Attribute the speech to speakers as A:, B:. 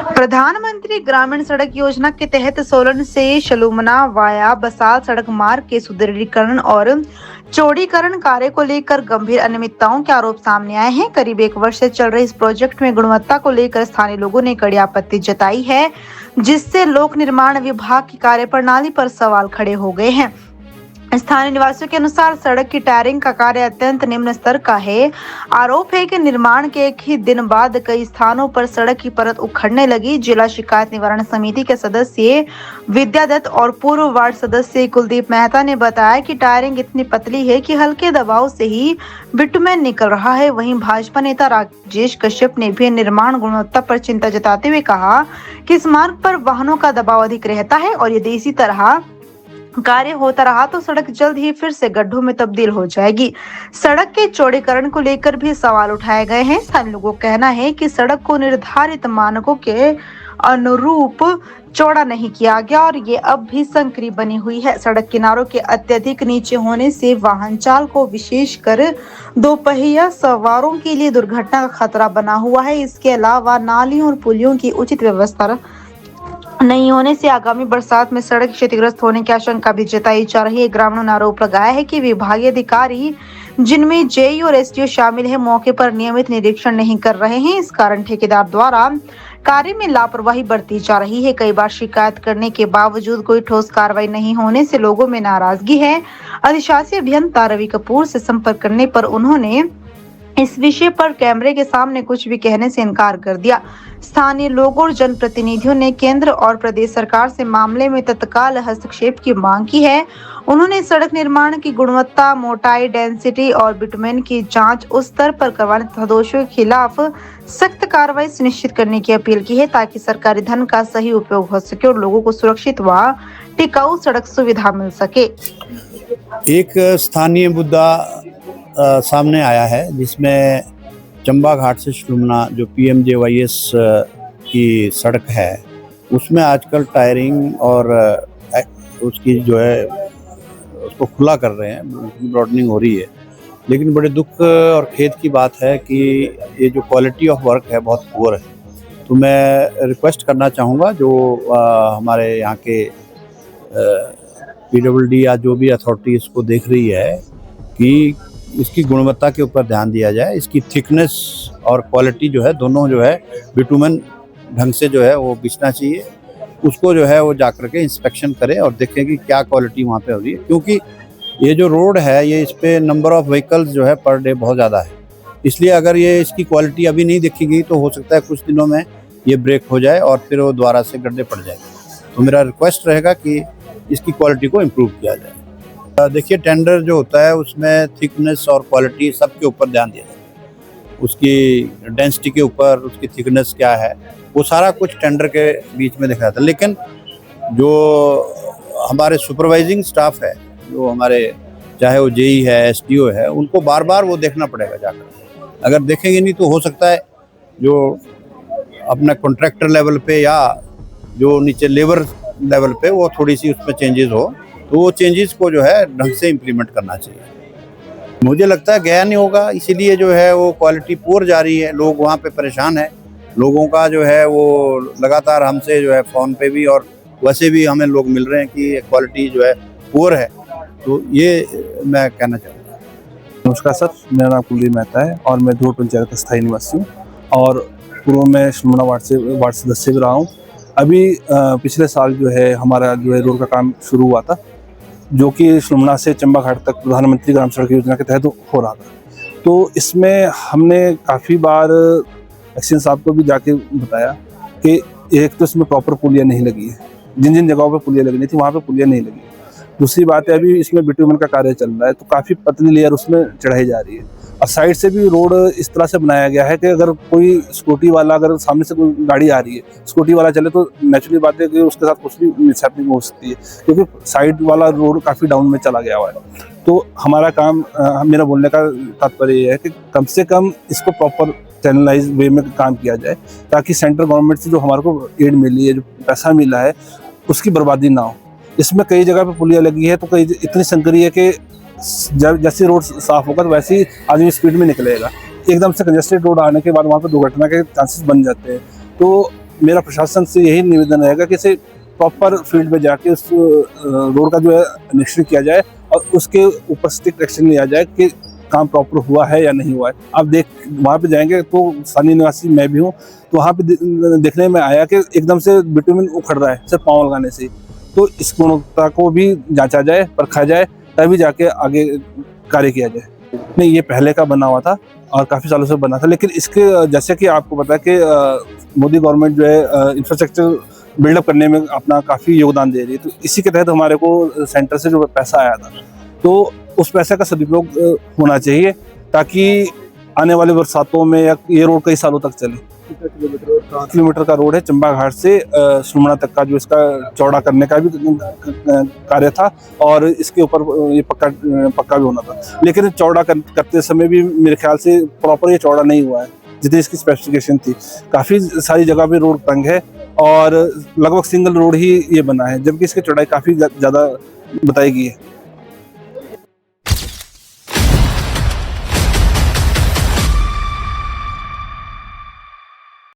A: प्रधानमंत्री ग्रामीण सड़क योजना के तहत सोलन से शलूमना वाया बसाल सड़क मार्ग के सुदृढ़ीकरण और चौड़ीकरण कार्य को लेकर गंभीर अनियमितताओं के आरोप सामने आए हैं। करीब 1 वर्ष से चल रहे इस प्रोजेक्ट में गुणवत्ता को लेकर स्थानीय लोगों ने कड़ी आपत्ति जताई है, जिससे लोक निर्माण विभाग की कार्यप्रणाली पर सवाल खड़े हो गए हैं। स्थानीय निवासियों के अनुसार सड़क की टायरिंग का कार्य अत्यंत निम्न स्तर का है। आरोप है कि निर्माण के एक ही दिन बाद कई स्थानों पर सड़क की परत उखड़ने लगी। जिला शिकायत निवारण समिति के सदस्य विद्यादत्त और पूर्व वार्ड सदस्य कुलदीप मेहता ने बताया कि टायरिंग इतनी पतली है कि हल्के दबाव से ही बिटुमेन निकल रहा है। वहीं भाजपा नेता राजेश कश्यप ने भी निर्माण गुणवत्ता पर चिंता जताते हुए कहा कि इस मार्ग पर वाहनों का दबाव अधिक रहता है और यदि इसी तरह कार्य होता रहा तो सड़क जल्द ही फिर से गड्ढों में तब्दील हो जाएगी। सड़क के चौड़ीकरण को लेकर भी सवाल उठाए गए हैं। स्थानीय लोगों का कहना है कि सड़क को निर्धारित मानकों के अनुरूप चौड़ा नहीं किया गया और ये अब भी संकरी बनी हुई है। सड़क किनारों के अत्यधिक नीचे होने से वाहन चालकों विशेषकर दोपहिया सवारों के लिए दुर्घटना का खतरा बना हुआ है। इसके अलावा नालियों और पुलियों की उचित व्यवस्था नहीं होने से आगामी बरसात में सड़क क्षतिग्रस्त होने की आशंका भी जताई जा रही है। ग्रामीणों ने आरोप लगाया है कि विभागीय अधिकारी, जिनमें जेई और एसडीओ शामिल है, मौके पर नियमित निरीक्षण नहीं कर रहे हैं। इस कारण ठेकेदार द्वारा कार्य में लापरवाही बरती जा रही है। कई बार शिकायत करने के बावजूद कोई ठोस कार्रवाई नहीं होने से लोगों में नाराजगी है। अधिशासी अभियंता रवि कपूर से संपर्क करने पर उन्होंने इस विषय पर कैमरे के सामने कुछ भी कहने से इनकार कर दिया। स्थानीय लोगों और जनप्रतिनिधियों ने केंद्र और प्रदेश सरकार से मामले में तत्काल हस्तक्षेप की मांग की है। उन्होंने सड़क निर्माण की गुणवत्ता, मोटाई, डेंसिटी और बिटुमेन की जांच उस स्तर पर करवाने तथा दोषियों के खिलाफ सख्त कार्रवाई सुनिश्चित करने की अपील की है, ताकि सरकारी धन का सही उपयोग हो सके और लोगों को सुरक्षित व टिकाऊ सड़क सुविधा मिल सके।
B: एक स्थानीय मुद्दा सामने आया है, जिसमें चंबा घाट से शलूमना जो PMJYS की सड़क है, उसमें आजकल टायरिंग और उसकी जो है उसको खुला कर रहे हैं, ब्रॉडनिंग हो रही है। लेकिन बड़े दुख और खेद की बात है कि ये जो क्वालिटी ऑफ वर्क है बहुत पुअर है। तो मैं रिक्वेस्ट करना चाहूँगा जो हमारे यहाँ के PWD या जो भी अथॉरिटी इसको देख रही है कि इसकी गुणवत्ता के ऊपर ध्यान दिया जाए। इसकी थिकनेस और क्वालिटी जो है दोनों जो है बिटुमेन ढंग से जो है वो बिछना चाहिए। उसको जो है वो जाकर के इंस्पेक्शन करें और देखें कि क्या क्वालिटी वहाँ पे हो रही है, क्योंकि ये जो रोड है ये इस पे नंबर ऑफ व्हीकल्स जो है पर डे बहुत ज़्यादा है। इसलिए अगर ये इसकी क्वालिटी अभी नहीं देखी गई तो हो सकता है कुछ दिनों में ये ब्रेक हो जाए और फिर वो दोबारा से गड्ढे पड़ जाएंगे। तो मेरा रिक्वेस्ट रहेगा कि इसकी क्वालिटी को इम्प्रूव किया जाए। देखिए, टेंडर जो होता है उसमें थिकनेस और क्वालिटी सब के ऊपर ध्यान दिया जाता है। उसकी डेंसिटी के ऊपर उसकी थिकनेस क्या है वो सारा कुछ टेंडर के बीच में देखा जाता है। लेकिन जो हमारे सुपरवाइजिंग स्टाफ है, जो हमारे चाहे वो जेई है, एसडीओ है, उनको बार बार वो देखना पड़ेगा जाकर। अगर देखेंगे नहीं तो हो सकता है जो अपना कॉन्ट्रैक्टर लेवल पे या जो नीचे लेबर लेवल पे वो थोड़ी सी उसमें चेंजेस हो, तो वो चेंजेस को जो है ढंग से इम्प्लीमेंट करना चाहिए। मुझे लगता है गया नहीं होगा, इसीलिए जो है वो क्वालिटी पुअर जा रही है। लोग वहाँ पे परेशान है। लोगों का जो है वो लगातार हमसे जो है फ़ोन पे भी और वैसे भी हमें लोग मिल रहे हैं कि क्वालिटी जो है पुअर है। तो ये मैं कहना चाहूँगा।
C: नमस्कार सर, मेरा नाम कुलदीप मेहता है और मैं धूड़ पंचायत का स्थायी निवासी हूँ और पूर्व में शलूमना वार्ड सदस्य भी रहा हूँ। अभी पिछले साल जो है हमारा जो है रोड का काम शुरू हुआ था, जो कि शलूमना से चंबा घाट तक प्रधानमंत्री ग्राम सड़क योजना के तहत हो रहा था। तो इसमें हमने काफ़ी बार एक्शन साहब को भी जाके बताया कि एक तो इसमें प्रॉपर पुलिया नहीं लगी है, जिन जिन जगहों पर पुलिया लगनी थी वहाँ पे पुलिया नहीं लगी। दूसरी बात है, अभी इसमें बिटुमेन का कार्य चल रहा है तो काफ़ी पतली लेयर उसमें चढ़ाई जा रही है और साइड से भी रोड इस तरह से बनाया गया है कि अगर कोई स्कूटी वाला, अगर सामने से कोई गाड़ी आ रही है, स्कूटी वाला चले तो नेचुरली बात है कि उसके साथ कुछ भी मिसहैपनिंग हो सकती है, क्योंकि साइड वाला रोड काफ़ी डाउन में चला गया हुआ है। तो हमारा काम, मेरा बोलने का तात्पर्य ये है कि कम से कम इसको प्रॉपर चैनलाइज वे में काम किया जाए, ताकि सेंट्रल गवर्नमेंट से जो हमारे को एड मिली है, जो पैसा मिला है, उसकी बर्बादी ना हो। इसमें कई जगह पे पुलिया लगी है तो कई इतनी संकरी है कि जब जैसे रोड साफ होगा तो वैसे ही आदमी स्पीड में निकलेगा। एकदम से कंजेस्टेड रोड आने के बाद वहाँ पर दुर्घटना के चांसेस बन जाते हैं। तो मेरा प्रशासन से यही निवेदन रहेगा कि इसे प्रॉपर फील्ड में जाके उस रोड का जो है निरीक्षण किया जाए और उसके ऊपर स्ट्रिक्ट एक्शन लिया जाए कि काम प्रॉपर हुआ है या नहीं हुआ है। आप वहाँ पे जाएंगे तो स्थानीय निवासी मैं भी हूँ, तो वहाँ पे देखने में आया कि एकदम से बिटुमिन उखड़ रहा है सिर्फ पाँव लगाने से। तो इस गुणवत्ता को भी जांचा जाए, परखा जाए, तभी जाके आगे कार्य किया जाए। नहीं, ये पहले का बना हुआ था और काफ़ी सालों से बना था, लेकिन इसके जैसे कि आपको पता है कि मोदी गवर्नमेंट जो है इंफ्रास्ट्रक्चर बिल्डअप करने में अपना काफ़ी योगदान दे रही है। तो इसी के तहत हमारे को सेंटर से जो पैसा आया था, तो उस पैसे का सदुपयोग होना चाहिए ताकि आने वाले बरसातों में या ये रोड कई सालों तक चले। 7 किलोमीटर का रोड है, चंबा घाट से सुलमना तक का, जो इसका चौड़ा करने का भी कार्य था और इसके ऊपर ये पक्का भी होना था, लेकिन चौड़ा करते समय भी मेरे ख्याल से प्रॉपर ये चौड़ा नहीं हुआ है जितनी इसकी स्पेसिफिकेशन थी। काफ़ी सारी जगह पे रोड तंग है और लगभग सिंगल रोड ही ये बना है, जबकि इसकी चौड़ाई काफ़ी ज़्यादा बताई गई है।